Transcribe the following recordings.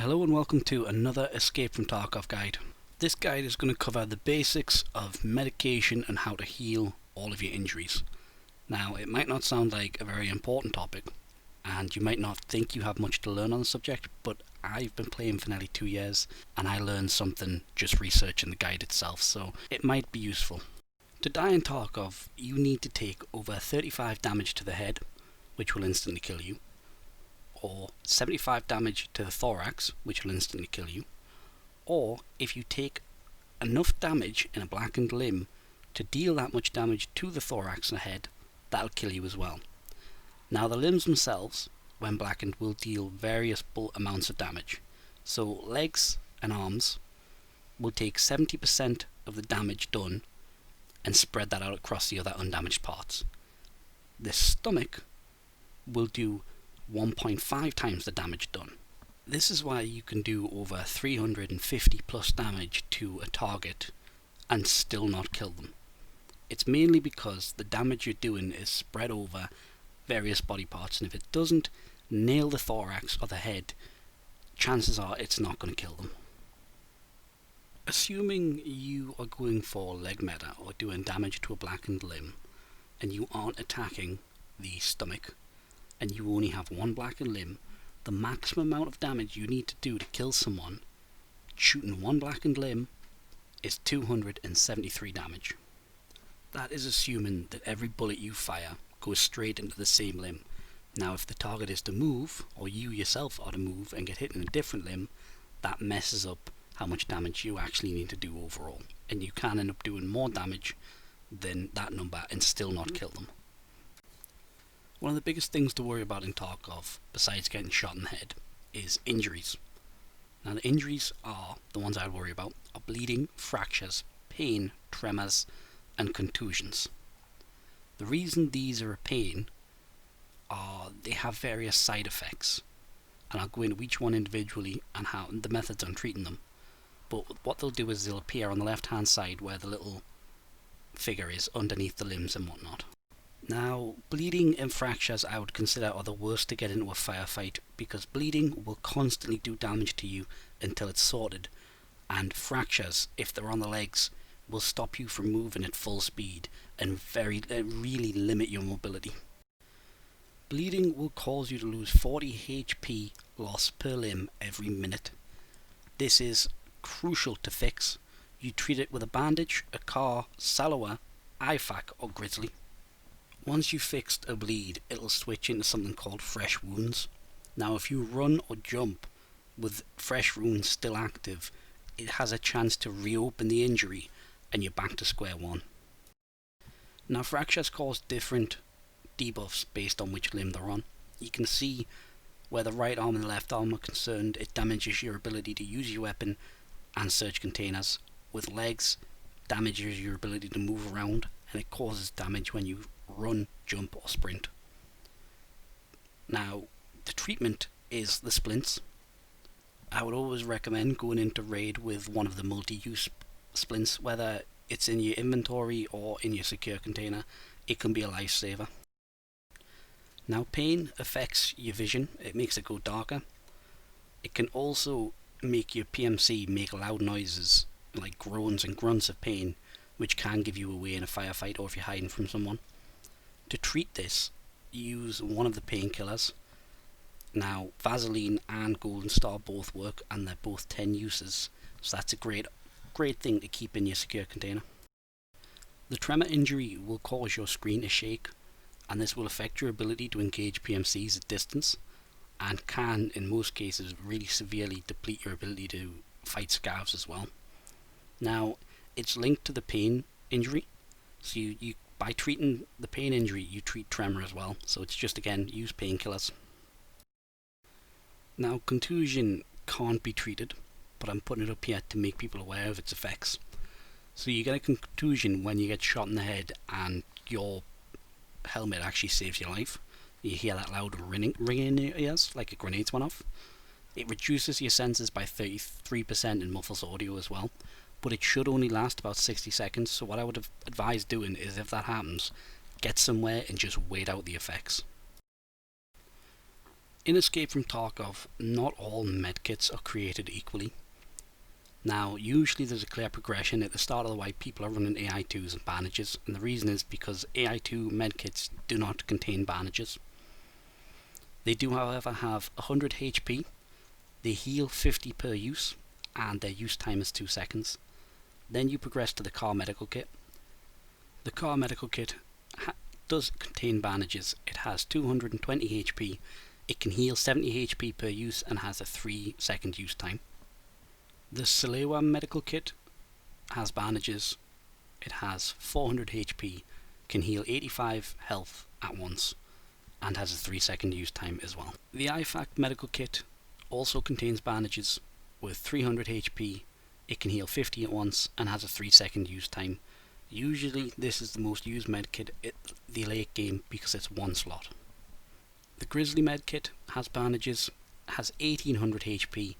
Hello and welcome to another Escape from Tarkov guide. This guide is going to cover the basics of medication and how to heal all of your injuries. Now, it might not sound like a very important topic, and you might not think you have much to learn on the subject, but I've been playing for nearly 2 years, and I learned something just researching the guide itself, so it might be useful. To die in Tarkov, you need to take over 35 damage to the head, which will instantly kill you, or 75 damage to the thorax, which will instantly kill you, or if you take enough damage in a blackened limb to deal that much damage to the thorax and head, that'll kill you as well. Now the limbs themselves, when blackened, will deal various amounts of damage. So legs and arms will take 70% of the damage done and spread that out across the other undamaged parts. The stomach will do 1.5 times the damage done. This is why you can do over 350 plus damage to a target and still not kill them. It's mainly because the damage you're doing is spread over various body parts, and if it doesn't nail the thorax or the head, chances are it's not going to kill them. Assuming you are going for leg meta or doing damage to a blackened limb and you aren't attacking the stomach, and you only have one blackened limb, the maximum amount of damage you need to do to kill someone shooting one blackened limb is 273 damage. That is assuming that every bullet you fire goes straight into the same limb. Now if the target is to move, or you yourself are to move and get hit in a different limb, that messes up how much damage you actually need to do overall, and you can end up doing more damage than that number and still not kill them. One of the biggest things to worry about in Tarkov, besides getting shot in the head, is injuries. Now the injuries are, the ones I'd worry about, are bleeding, fractures, pain, tremors, and contusions. The reason these are a pain are they have various side effects, and I'll go into each one individually and how the methods on treating them. But what they'll do is they'll appear on the left hand side where the little figure is underneath the limbs and whatnot. Now, bleeding and fractures I would consider are the worst to get into a firefight, because bleeding will constantly do damage to you until it's sorted, and fractures, if they're on the legs, will stop you from moving at full speed and really limit your mobility. Bleeding will cause you to lose 40 HP loss per limb every minute. This is crucial to fix. You treat it with a bandage, a car, Salloa, IFAK or Grizzly. Once you've fixed a bleed, it'll switch into something called fresh wounds. Now if you run or jump with fresh wounds still active, it has a chance to reopen the injury and you're back to square one. Now fractures cause different debuffs based on which limb they're on. You can see where the right arm and the left arm are concerned, it damages your ability to use your weapon and search containers. With legs, damages your ability to move around, and it causes damage when you run, jump or sprint. Now, the treatment is the splints. I would always recommend going into raid with one of the multi-use splints, whether it's in your inventory or in your secure container. It can be a lifesaver. Now, pain affects your vision, it makes it go darker. It can also make your PMC make loud noises like groans and grunts of pain, which can give you away in a firefight or if you're hiding from someone. To treat this, use one of the painkillers. Now, Vaseline and Golden Star both work, and they're both 10 uses, so that's a great thing to keep in your secure container. The tremor injury will cause your screen to shake, and this will affect your ability to engage PMCs at distance, and can, in most cases, really severely deplete your ability to fight scavs as well. Now, it's linked to the pain injury, so you by treating the pain injury, you treat tremor as well, so it's just, again, use painkillers. Now, contusion can't be treated, but I'm putting it up here to make people aware of its effects. So you get a contusion when you get shot in the head and your helmet actually saves your life. You hear that loud ringing in your ears, like a grenade's went off. It reduces your senses by 33% and muffles audio as well, but it should only last about 60 seconds, so what I would advise doing is, if that happens, get somewhere and just wait out the effects. In Escape from Tarkov, not all medkits are created equally. Now, usually there's a clear progression at the start of the way people are running AI2s and bandages, and the reason is because AI2 medkits do not contain bandages. They do, however, have 100 HP, they heal 50 per use, and their use time is 2 seconds. Then you progress to the car medical kit. The car medical kit does contain bandages. It has 220 HP, it can heal 70 HP per use and has a 3-second use time. The Salewa medical kit has bandages. It has 400 HP, can heal 85 health at once, and has a 3-second use time as well. The IFAC medical kit also contains bandages with 300 HP, it can heal 50 at once and has a 3-second use time. Usually this is the most used medkit at the late game because it's one slot. The Grizzly medkit has bandages, has 1800 HP,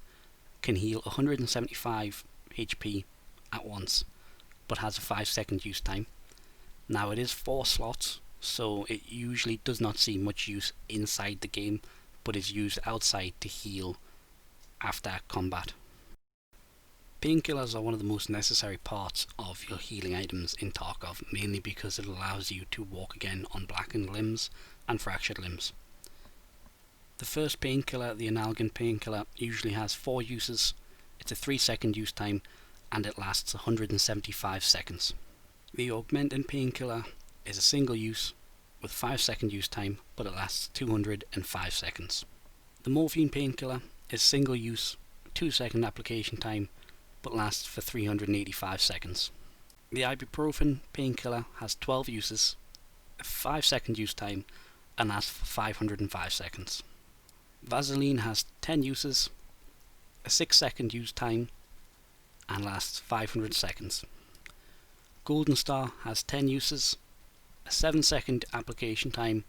can heal 175 HP at once, but has a 5-second use time. Now it is 4 slots, so it usually does not see much use inside the game, but is used outside to heal after combat. Painkillers are one of the most necessary parts of your healing items in Tarkov, mainly because it allows you to walk again on blackened limbs and fractured limbs. The first painkiller, the analgin painkiller, usually has 4 uses, it's a 3-second use time, and it lasts 175 seconds. The augmentin painkiller is a single use with 5-second use time, but it lasts 205 seconds. The morphine painkiller is single use, 2-second application time, but lasts for 385 seconds. The ibuprofen painkiller has 12 uses, a 5-second use time, and lasts for 505 seconds. Vaseline has 10 uses, a 6-second use time, and lasts 500 seconds. Golden Star has 10 uses, a 7-second application time,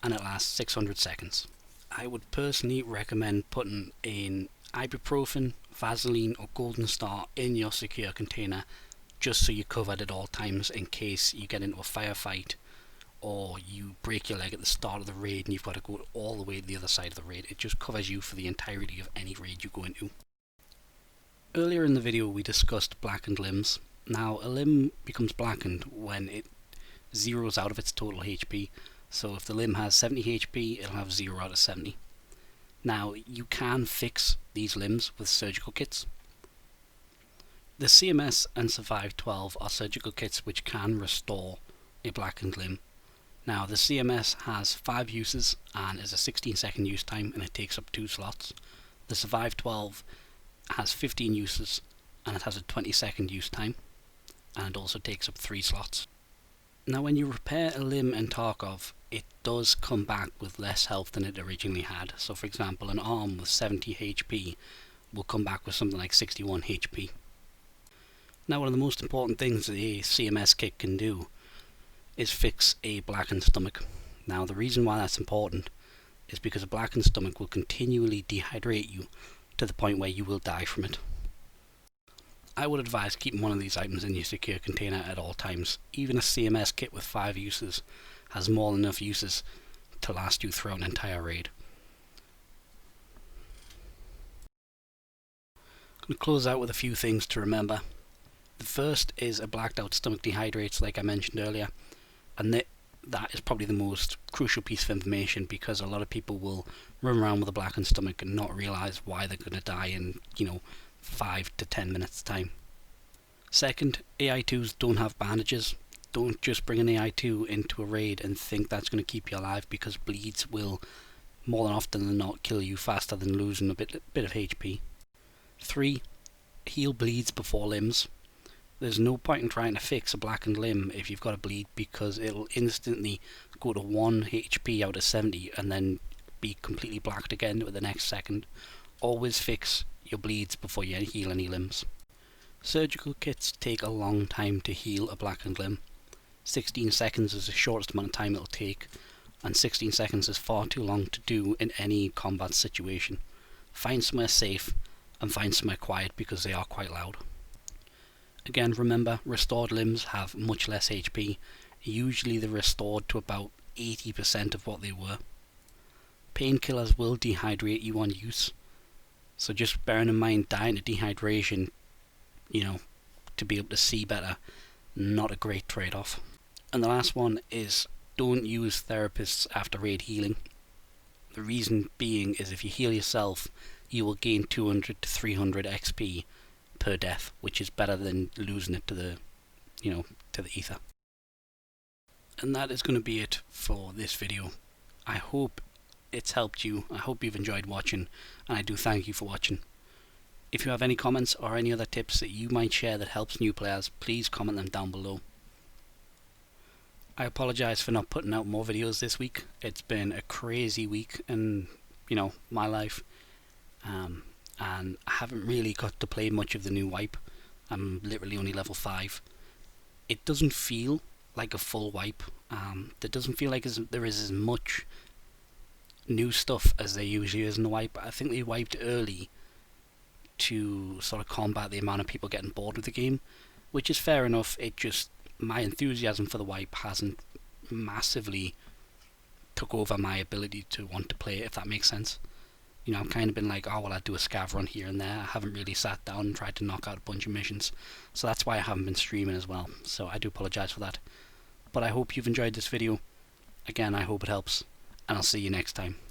and it lasts 600 seconds. I would personally recommend putting in ibuprofen, Vaseline or Golden Star in your secure container just so you're covered at all times in case you get into a firefight or you break your leg at the start of the raid and you've got to go all the way to the other side of the raid. It just covers you for the entirety of any raid you go into. Earlier in the video we discussed blackened limbs. Now a limb becomes blackened when it zeroes out of its total HP. So if the limb has 70 HP, it'll have 0 out of 70. Now you can fix these limbs with surgical kits. The CMS and Survive 12 are surgical kits which can restore a blackened limb. Now the CMS has 5 uses and is a 16-second use time and it takes up 2 slots. The Survive 12 has 15 uses and it has a 20-second use time and it also takes up 3 slots. Now when you repair a limb in Tarkov, it does come back with less health than it originally had. So for example, an arm with 70 HP will come back with something like 61 HP. Now one of the most important things the CMS kit can do is fix a blackened stomach. Now the reason why that's important is because a blackened stomach will continually dehydrate you to the point where you will die from it. I would advise keeping one of these items in your secure container at all times. Even a CMS kit with 5 uses has more than enough uses to last you throughout an entire raid. I'm going to close out with a few things to remember. The first is a blacked out stomach dehydrates, like I mentioned earlier, and that is probably the most crucial piece of information because a lot of people will run around with a blackened stomach and not realise why they're going to die in 5 to 10 minutes time. Second, AI2s don't have bandages. Don't just bring an AI2 into a raid and think that's going to keep you alive because bleeds will more than often than not kill you faster than losing a bit of HP. 3. Heal bleeds before limbs. There's no point in trying to fix a blackened limb if you've got a bleed because it'll instantly go to 1 HP out of 70 and then be completely blacked again with the next second. Always fix your bleeds before you heal any limbs. Surgical kits take a long time to heal a blackened limb. 16 seconds is the shortest amount of time it'll take, and 16 seconds is far too long to do in any combat situation. Find somewhere safe and find somewhere quiet because they are quite loud. Again, remember, restored limbs have much less HP. Usually they're restored to about 80% of what they were. Painkillers will dehydrate you on use, so just bearing in mind dying to dehydration, you know, to be able to see better, not a great trade-off. And the last one is don't use therapists after raid healing. The reason being is if you heal yourself, you will gain 200 to 300 XP per death, which is better than losing it to the, to the ether. And that is going to be it for this video. I hope it's helped you. I hope you've enjoyed watching, and I do thank you for watching. If you have any comments or any other tips that you might share that helps new players, please comment them down below. I apologise for not putting out more videos this week. It's been a crazy week in, my life. And I haven't really got to play much of the new wipe. I'm literally only level 5. It doesn't feel like a full wipe. There doesn't feel like there is as much new stuff as there usually is in the wipe. I think they wiped early to sort of combat the amount of people getting bored with the game, which is fair enough. It just, my enthusiasm for the wipe hasn't massively took over my ability to want to play it, if that makes sense. I've kind of been like, oh well, I'll do a scav run here and there. I haven't really sat down and tried to knock out a bunch of missions, so that's why I haven't been streaming as well. So I do apologise for that. But I hope you've enjoyed this video. Again, I hope it helps, and I'll see you next time.